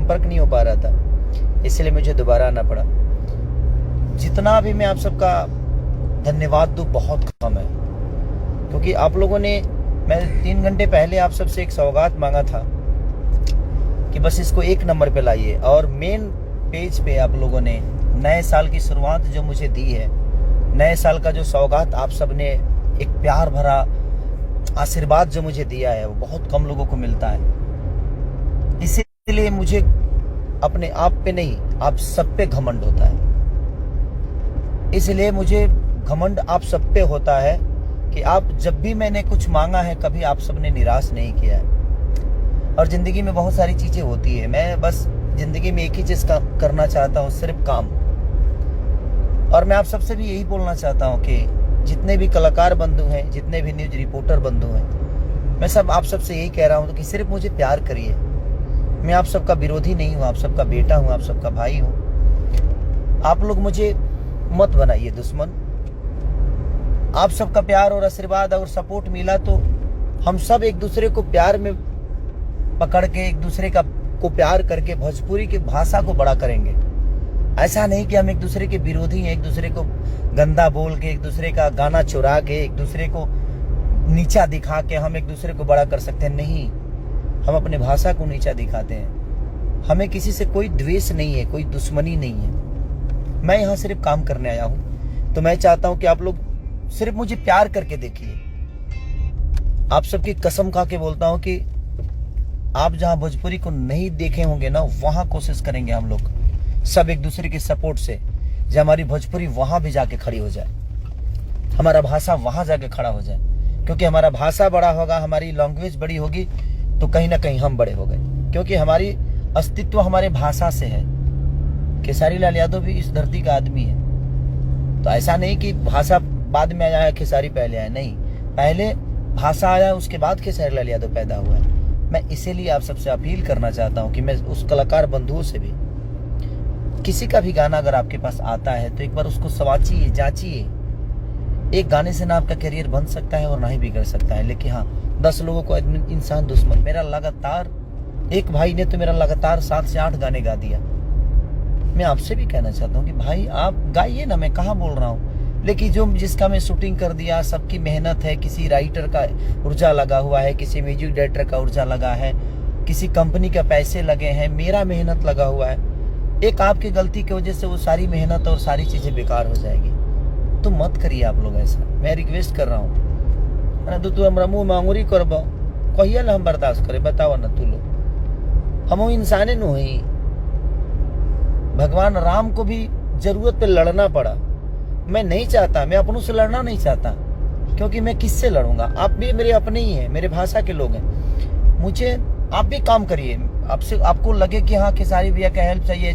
संपर्क नहीं हो पा रहा था, इसलिए मुझे दोबारा आना पड़ा। जितना भी मैं आप सबका धन्यवाद दूं बहुत कम है, क्योंकि आप लोगों ने, मैं 3 घंटे पहले आप सबसे एक सौगात मांगा था कि बस इसको 1 नंबर पे लाइए, और मेन पेज पे आप लोगों ने नए साल की शुरुआत जो मुझे दी है, नए साल का जो सौगात आप सब ने एक प्यार भरा आशीर्वाद जो मुझे दिया है, वो बहुत कम लोगों को मिलता है। इसीलिए मुझे अपने आप पे नहीं, आप सब पे घमंड होता है। इसलिए मुझे घमंड आप सब पे होता है कि आप जब भी मैंने कुछ मांगा है, कभी आप सब ने निराश नहीं किया है। और जिंदगी में बहुत सारी चीजें होती है, मैं बस जिंदगी में एक ही चीज करना चाहता हूँ, सिर्फ काम। और मैं आप सबसे भी यही बोलना चाहता हूँ कि जितने भी कलाकार बंधु हैं, जितने भी न्यूज रिपोर्टर बंधु हैं, मैं सब आप सबसे यही कह रहा हूँ कि सिर्फ मुझे प्यार करिए। मैं आप सबका विरोधी नहीं हूँ, आप सबका बेटा हूँ, आप सबका भाई हूँ। आप लोग मुझे मत बनाइए दुश्मन। आप सबका प्यार और आशीर्वाद और सपोर्ट मिला तो हम सब एक दूसरे को प्यार में पकड़ के, एक दूसरे को प्यार करके भोजपुरी की भाषा को बड़ा करेंगे। ऐसा नहीं कि हम एक दूसरे के विरोधी हैं, एक दूसरे को गंदा बोल के, एक दूसरे का गाना चुरा के, एक दूसरे को नीचा दिखा के हम एक दूसरे को बड़ा कर सकते हैं। नहीं, हम अपने भाषा को नीचा दिखाते हैं। हमें किसी से कोई द्वेष नहीं है, कोई दुश्मनी नहीं है। मैं यहाँ सिर्फ काम करने आया हूँ, तो मैं चाहता हूँ कि आप लोग सिर्फ मुझे प्यार करके देखिए। आप सबकी कसम खा के बोलता हूँ कि आप जहाँ भोजपुरी को नहीं देखे होंगे ना, वहाँ कोशिश करेंगे हम लोग सब एक दूसरे के सपोर्ट से, जो हमारी भोजपुरी वहां भी जाके खड़ी हो जाए, हमारा भाषा वहां जाके खड़ा हो जाए। क्योंकि हमारा भाषा बड़ा होगा, हमारी लैंग्वेज बड़ी होगी, तो कहीं ना कहीं हम बड़े हो गए। क्योंकि हमारी अस्तित्व हमारे भाषा से है। खेसारी लाल यादव भी इस धरती का आदमी है। तो ऐसा नहीं कि भाषा बाद में आया है, खेसारी पहले आया, नहीं, पहले भाषा आया, उसके बाद खेसारी लाल यादव पैदा हुआ है। मैं इसीलिए आप सबसे अपील करना चाहता हूँ कि मैं उस कलाकार बंधुओं से भी, किसी का भी गाना अगर आपके पास आता है तो एक बार उसको सवाचिए, जांचिए। एक गाने से ना आपका करियर बन सकता है और ना ही बिगड़ सकता है। लेकिन हाँ, 10 लोगों को इंसान दुश्मन। मेरा लगातार, एक भाई ने तो मेरा लगातार 7 से 8 गाने गा दिया। मैं आपसे भी कहना चाहता हूँ कि भाई आप गाइए ना, मैं कहाँ बोल रहा हूँ। लेकिन जो जिसका मैं शूटिंग कर दिया, सबकी मेहनत है, किसी राइटर का ऊर्जा लगा हुआ है, किसी म्यूजिक डायरेक्टर का ऊर्जा लगा है, किसी कंपनी का पैसे लगे हैं, मेरा मेहनत लगा हुआ है। एक आपकी गलती की वजह से वो सारी मेहनत और सारी चीजें बेकार हो जाएगी। तो मत करिए आप लोग ऐसा, मैं रिक्वेस्ट कर रहा हूँ। तू हमरा मुँह मांगुरी करब, कहिए ना हम बर्दाश्त करे, बताओ ना। तू लोग हम इंसाने नु ही। भगवान राम को भी जरूरत पे लड़ना पड़ा। मैं नहीं चाहता, मैं अपनों से लड़ना नहीं चाहता, क्योंकि मैं किससे लड़ूंगा। आप भी मेरे अपने ही हैं, मेरे भाषा के लोग हैं। मुझे आप भी काम करिए, आपसे आपको लगे कि हाँ खेसारी भैया का हेल्प चाहिए,